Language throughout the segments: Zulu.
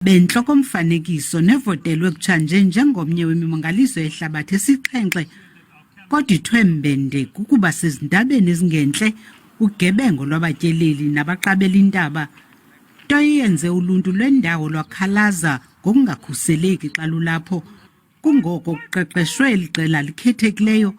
bentloko mfanekiso nevotelwe kutshanje njengomnye wemimangaliso yehlabathi esixhenxe kodwa ithwembende kukuba sezindabeni ezingentle ugebengo lwabatyeleli nabaqabela iindaba nto iyenze uluntu lwendawo lwakhalaza ngokungakhuseleki xa lulapho kungoko kuqeqeshwe eliqela elikhethekileyo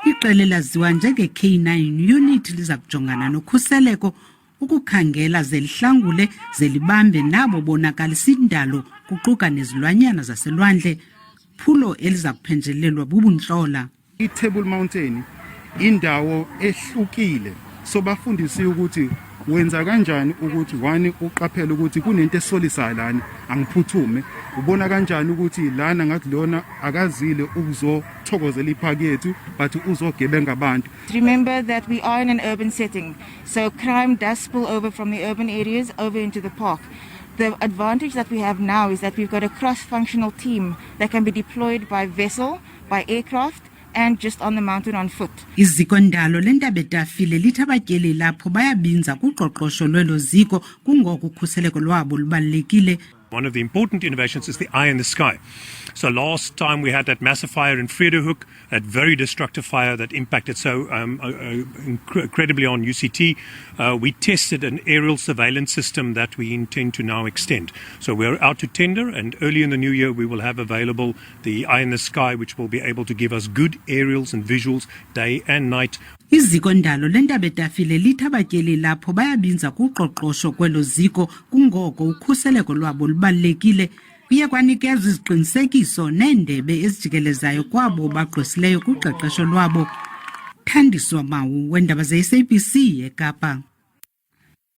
iqela elaziwa njenge-K9 unit liza kujongana nokhuseleko ukukhangela zelihlangule zelibambe nabo bonakalisa indalo kuquka nezilwanyana zaselwandle phulo eliza kuphenjelelwa bubuntlola. I-Table Mountain indawo ehlukile so bafundisiwe ukuthi wenza kanjani ukuthi wani uqaphela ukuthi kunento esolisayo lana angiphuthume ubona kanjani ukuthi lana ngathi lona akazile ukuzothokozela iphaki yethu but uzogebenga abantu. Remember that we are in an urban setting, so crime does spill over from the urban areas over into the park. The advantage that we have now is that we've got a cross-functional team that can be deployed by vessel, by aircraft, and just on the mountain on foot. Iziko ndalo lentaba etafile lithi abatyelela lapho bayabinza kuqoqosho lwelo ziko kungoko ukhuseleko lwabo lubalulekile. One of the important innovations is the eye in the sky. So last time we had that massive fire in Vredehoek, that very destructive fire that impacted so incredibly on UCT. We tested an aerial surveillance system that we intend to now extend. So we're out to tender, and early in the new year we will have available the eye in the sky, which will be able to give us good aerials and visuals day and night. Iziko ndalo lentaba etafile lithi abatyelela lapho bayabinza kuqoqosho kwelo ziko kungoko ukhuseleko lwabo lubalulekile. Kuye kwanikezwa iziqinisekiso neendebe ezijikelezayo kwabo bagqwesileyo kuqeqesho lwabo. Thandiswa Mawu, weendaba ze-SABC eKapa.